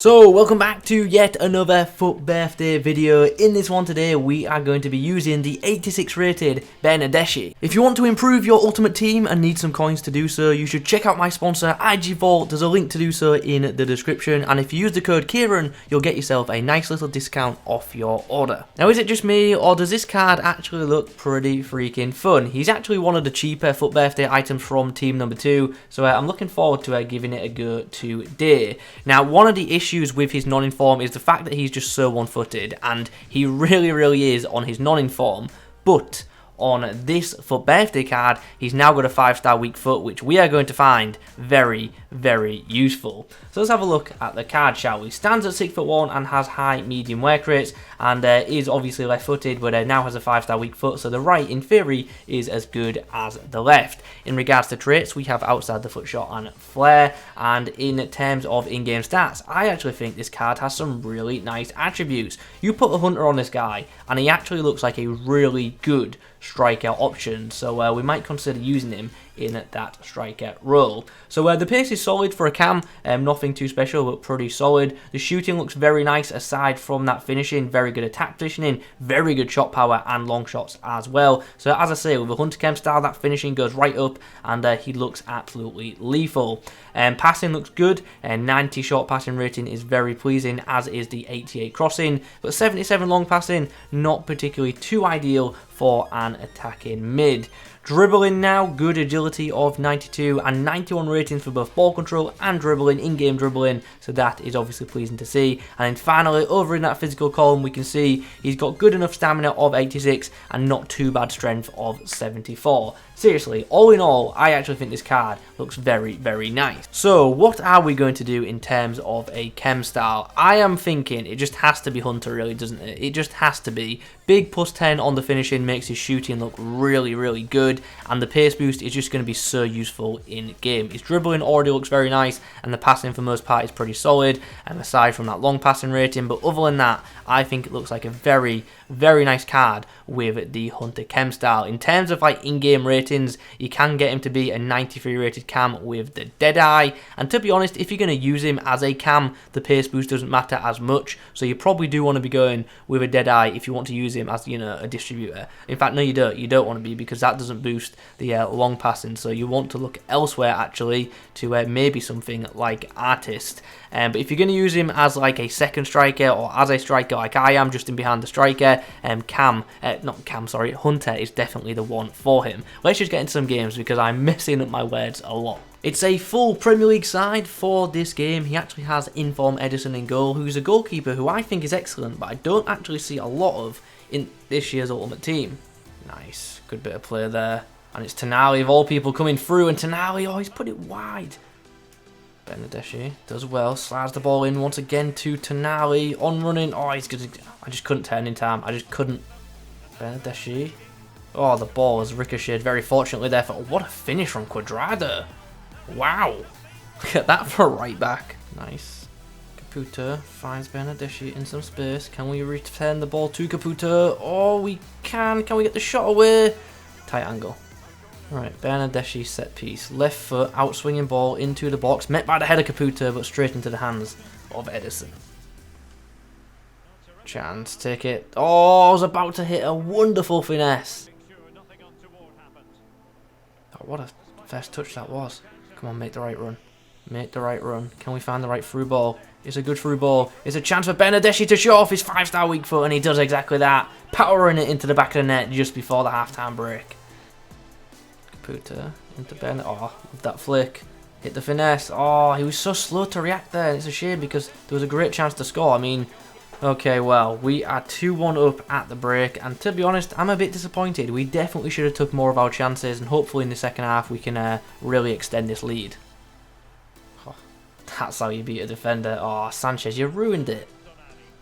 So, welcome back to yet another FUT birthday video. In this one today, we are going to be using the 86 rated Bernardeschi. If you want to improve your ultimate team and need some coins to do so, you should check out my sponsor, IG Vault. There's a link to do so in the description. And if you use the code Kieron, you'll get yourself a nice little discount off your order. Now, is it just me, or does this card actually look pretty freaking fun? He's actually one of the cheaper FUT birthday items from team number 2. So, I'm looking forward to giving it a go today. Now, one of the issues with his non-inform is the fact that he's just so one-footed, and he really is on his non-inform, but on this FUT birthday card, he's now got a 5-star weak foot, which we are going to find very useful. So let's have a look at the card, shall we? Stands at 6'1" and has high medium work rates, and is obviously left-footed, but now has a 5-star weak foot, so the right, in theory, is as good as the left. In regards to traits, we have outside the foot shot and flair, and in terms of in-game stats, I actually think this card has some really nice attributes. You put a Hunter on this guy, and he actually looks like a really good striker option, so we might consider using him in that striker role. So the pace is solid for a cam, nothing too special, but pretty solid. The shooting looks very nice aside from that finishing, very good attack positioning, very good shot power and long shots as well. So as I say, with a Hunter Chem Style, that finishing goes right up, and he looks absolutely lethal. Passing looks good, 90 short passing rating is very pleasing, as is the 88 crossing, but 77 long passing, not particularly too ideal for an attacking mid. Dribbling now, good agility of 92 and 91 ratings for both ball control and dribbling, in-game dribbling, so that is obviously pleasing to see. And then finally, over in that physical column, we can see he's got good enough stamina of 86 and not too bad strength of 74. Seriously, all in all, I actually think this card looks very nice. So, what are we going to do in terms of a Chem Style? I am thinking it just has to be Hunter, really, doesn't it? It just has to be. Big +10 on the finishing makes his shooting look really good, and the pace boost is just going to be so useful in game. His dribbling already looks very nice, and the passing for most part is pretty solid, and aside from that long passing rating, but other than that, I think it looks like a very nice card with the Hunter Chem Style. In terms of like in-game ratings, you can get him to be a 93 rated cam with the Deadeye, and to be honest, if you're going to use him as a cam, the pace boost doesn't matter as much, so you probably do want to be going with a Deadeye if you want to use him as, you know, a distributor. In fact, no, you don't want to be, because that doesn't boost the long passing, so you want to look elsewhere actually to maybe something like Artist. But if you're going to use him as like a second striker or as a striker like I am, just in behind the striker, Hunter is definitely the one for him. Let's just get into some games because I'm messing up my words a lot. It's a full Premier League side for this game. He actually has Inform Edison in goal, who's a goalkeeper who I think is excellent, but I don't actually see a lot of in this year's Ultimate Team. Nice, good bit of play there. And it's Tonali of all people coming through, and Tonali, oh, he's put it wide. Bernadeschi does well, slides the ball in once again to Tonali, on running, oh, he's good. I just couldn't turn in time, I just couldn't. Bernadeschi, oh, the ball was ricocheted very fortunately there. What a finish from Quadrado. Wow, look at that for a right back. Nice. Caputo finds Bernadeschi in some space. Can we return the ball to Caputo? Oh, we can. Can we get the shot away? Tight angle. Right, Bernardeschi set piece. Left foot, outswinging ball into the box. Met by the head of Caputo, but straight into the hands of Edison. Chance, take it. Oh, I was about to hit a wonderful finesse. Oh, what a first touch that was. Come on, make the right run. Make the right run. Can we find the right through ball? It's a good through ball. It's a chance for Bernadeschi to show off his 5-star weak foot, and he does exactly that. Powering it into the back of the net just before the half-time break. Caputo into Bernadeschi. Oh, with that flick. Hit the finesse. Oh, he was so slow to react there. It's a shame because there was a great chance to score. I mean, okay, well, we are 2-1 up at the break, and to be honest, I'm a bit disappointed. We definitely should have took more of our chances, and hopefully in the second half we can really extend this lead. Oh, that's how you beat a defender. Oh, Sanchez, you ruined it.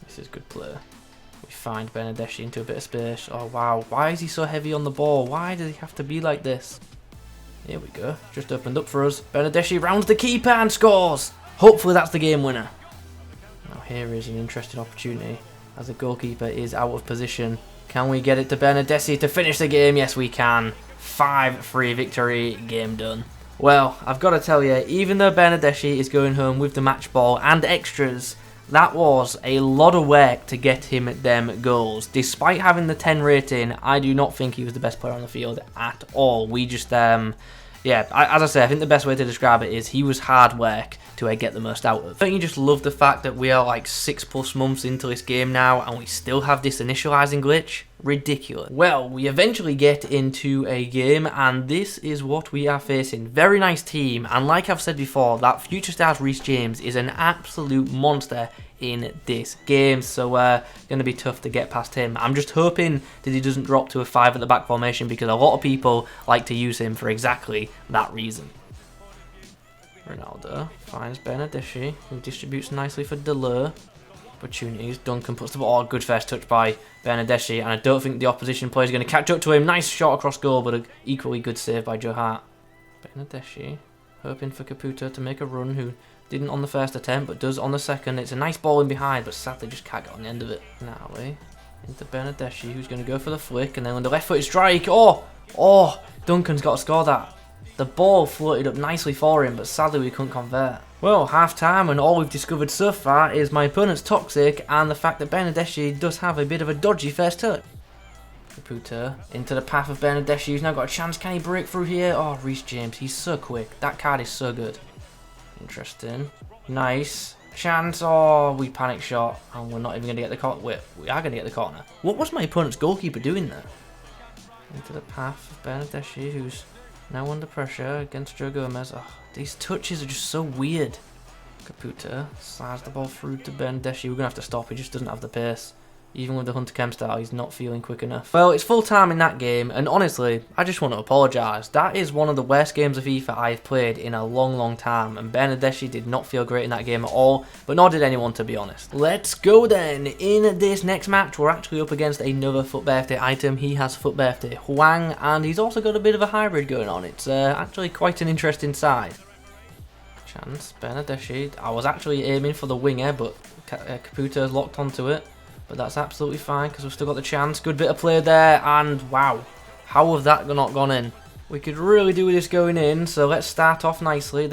This is good play. We find Bernadeschi into a bit of space. Oh, wow. Why is he so heavy on the ball? Why does he have to be like this? Here we go. Just opened up for us. Bernadeschi rounds the keeper and scores. Hopefully that's the game winner. Now here is an interesting opportunity as the goalkeeper is out of position. Can we get it to Bernadeschi to finish the game? Yes, we can. 5-3 victory. Game done. Well, I've got to tell you, even though Bernardeschi is going home with the match ball and extras, that was a lot of work to get him them goals. Despite having the 10 rating, I do not think he was the best player on the field at all. We just, yeah, as I say, I think the best way to describe it is he was hard work to get the most out of. Don't you just love the fact that we are like 6+ months into this game now and we still have this initializing glitch? Ridiculous. Well, we eventually get into a game and this is what we are facing. Very nice team, and like I've said before, that Future Stars Reece James is an absolute monster in this game, so going to be tough to get past him. I'm just hoping that he doesn't drop to a 5 at the back formation because a lot of people like to use him for exactly that reason. Ronaldo finds Bernardeschi, who distributes nicely for Deleu. Opportunities. Duncan puts the ball. Oh, good first touch by Bernadeschi, and I don't think the opposition player is going to catch up to him. Nice shot across goal, but an equally good save by Joe Hart. Bernadeschi hoping for Caputo to make a run, who didn't on the first attempt, but does on the second. It's a nice ball in behind, but sadly just can't get on the end of it. Natalie into Bernadeschi, who's going to go for the flick, and then on the left-footed strike. Oh, Duncan's got to score that. The ball floated up nicely for him, but sadly we couldn't convert. Well, half-time, and all we've discovered so far is my opponent's toxic and the fact that Bernardeschi does have a bit of a dodgy first touch. Caputo into the path of Bernardeschi, who's now got a chance. Can he break through here? Oh, Reece James, he's so quick. That card is so good. Interesting. Nice. Chance. Oh, we panic shot, and we're not even going to get the corner. Wait, we are going to get the corner. What was my opponent's goalkeeper doing there? Into the path of Bernardeschi, who's now under pressure against Joe Gomez. Oh, these touches are just so weird. Caputo slides the ball through to Bernadeschi. We're going to have to stop. He just doesn't have the pace. Even with the Hunter Chem Style, he's not feeling quick enough. Well, it's full time in that game, and honestly, I just want to apologise. That is one of the worst games of FIFA I've played in a long, long time, and Bernadeschi did not feel great in that game at all, but nor did anyone, to be honest. Let's go then. In this next match, we're actually up against another FUT Birthday item. He has FUT Birthday Huang, and he's also got a bit of a hybrid going on. It's actually quite an interesting side. Chance, Bernadeschi. I was actually aiming for the winger, but Caputo's locked onto it. But that's absolutely fine because we've still got the chance. Good bit of play there, and wow, how have that not gone in? We could really do with this going in, so let's start off nicely.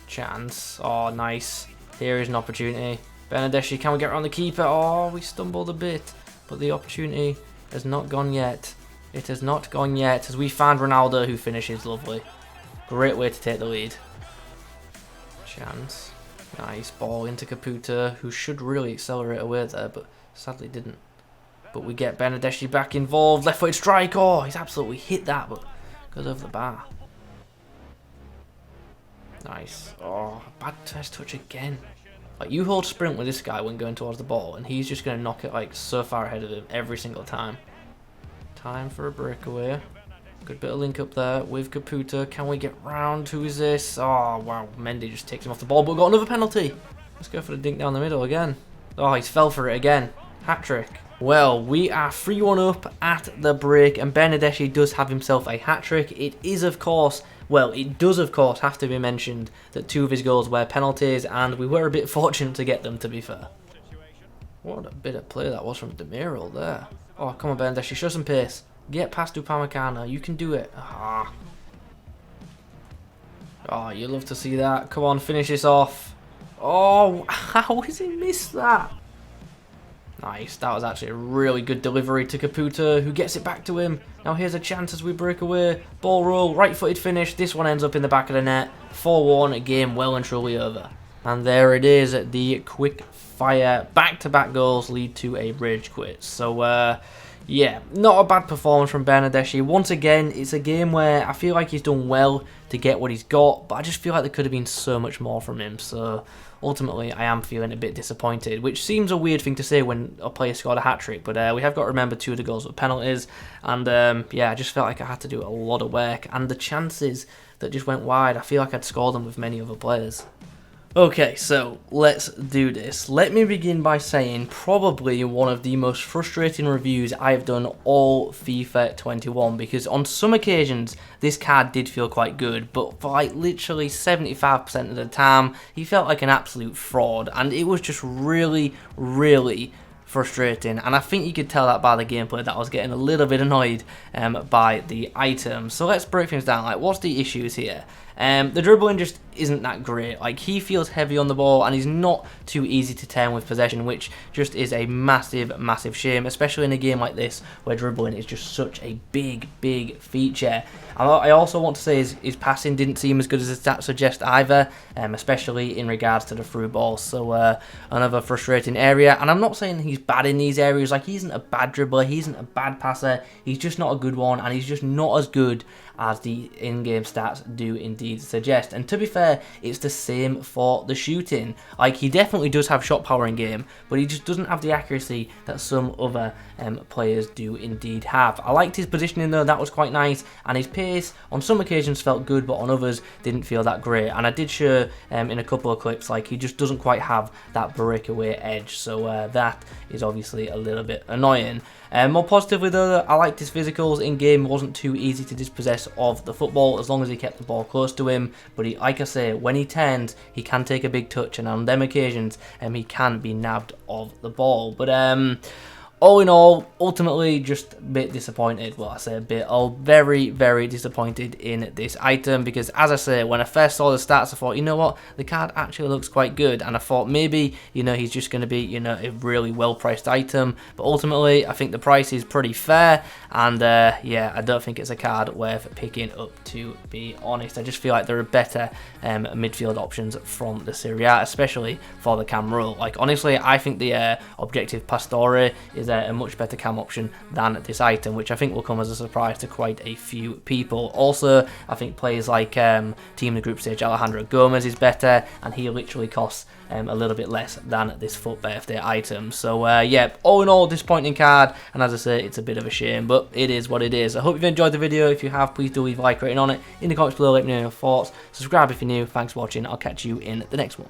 Chance. Oh, nice. Here is an opportunity. Bernardeschi, can we get around the keeper? Oh, we stumbled a bit, but the opportunity has not gone yet. It has not gone yet, as we find Ronaldo, who finishes lovely. Great way to take the lead. Chance. Nice ball into Caputo, who should really accelerate away there, but sadly didn't. But we get Bernardeschi back involved. Left-footed strike. Oh, he's absolutely hit that, but goes over the bar. Nice. Oh, bad first touch again. Like, you hold sprint with this guy when going towards the ball, and he's just going to knock it like so far ahead of him every single time. Time for a breakaway. Good bit of link up there with Caputo. Can we get round? Who is this? Oh, wow. Mendy just takes him off the ball, but got another penalty. Let's go for the dink down the middle again. Oh, he's fell for it again. Hat-trick. Well, we are 3-1 up at the break, and Bernardeschi does have himself a hat-trick. It is, of course, well, it does, of course, have to be mentioned that 2 of his goals were penalties, and we were a bit fortunate to get them, to be fair. What a bit of play that was from Demiral there. Oh, come on, Bernardeschi, show some pace. Get past Upamecano. You can do it. Ah. Oh, you love to see that. Come on, finish this off. Oh, how has he missed that? Nice. That was actually a really good delivery to Caputo, who gets it back to him. Now here's a chance as we break away. Ball roll, right-footed finish. This one ends up in the back of the net. 4-1, a game well and truly over. And there it is. The quick fire back-to-back goals lead to a rage quit. So, yeah, not a bad performance from Bernardeschi. Once again, it's a game where I feel like he's done well to get what he's got, but I just feel like there could have been so much more from him. So ultimately, I am feeling a bit disappointed, which seems a weird thing to say when a player scored a hat-trick, but we have got to remember 2 of the goals were penalties, and yeah, I just felt like I had to do a lot of work, and the chances that just went wide, I feel like I'd scored them with many other players. Okay, so let's do this. Let me begin by saying probably one of the most frustrating reviews I've done all FIFA 21, because on some occasions this card did feel quite good, but for like literally 75% of the time he felt like an absolute fraud, and it was just really, really frustrating, and I think you could tell that by the gameplay that I was getting a little bit annoyed by the items. So let's break things down. Like, what's the issues here? The dribbling just isn't that great. Like, he feels heavy on the ball and he's not too easy to turn with possession, which just is a massive shame, especially in a game like this where dribbling is just such a big feature. I also want to say his passing didn't seem as good as his stats suggest either, especially in regards to the through balls. So another frustrating area. And I'm not saying he's bad in these areas. Like, he isn't a bad dribbler, he isn't a bad passer. He's just not a good one, and he's just not as good as the in-game stats do indeed suggest. And to be fair, it's the same for the shooting. Like, he definitely does have shot power in game, but he just doesn't have the accuracy that some other players do indeed have. I liked his positioning though, that was quite nice, and his pace on some occasions felt good, but on others didn't feel that great. And I did show in a couple of clips, like, he just doesn't quite have that breakaway edge, so that is obviously a little bit annoying. More positively though, I liked his physicals in game. Wasn't too easy to dispossess of the football as long as he kept the ball close to him, but he, like I say, when he turns, he can take a big touch, and on them occasions he can be nabbed of the ball. But all in all, ultimately just a bit disappointed. Well, I say a bit, very disappointed in this item, because as I say, when I first saw the stats, I thought, you know what, the card actually looks quite good, and I thought maybe, you know, he's just going to be, you know, a really well priced item. But ultimately, I think the price is pretty fair, and yeah, I don't think it's a card worth picking up, to be honest. I just feel like there are better midfield options from the Serie A, especially for the cam rule. Like, honestly, I think the Objective Pastore is a much better cam option than this item, which I think will come as a surprise to quite a few people. Also, I think players like Team in the Group Stage Alejandro Gomez is better, and he literally costs a little bit less than this FUT birthday item. So yeah, all in all, disappointing card, and as I say, it's a bit of a shame, but it is what it is. I hope you've enjoyed the video. If you have, please do leave a like rating on it. In the comments below, let me know your thoughts. Subscribe if you're new. Thanks for watching. I'll catch you in the next one.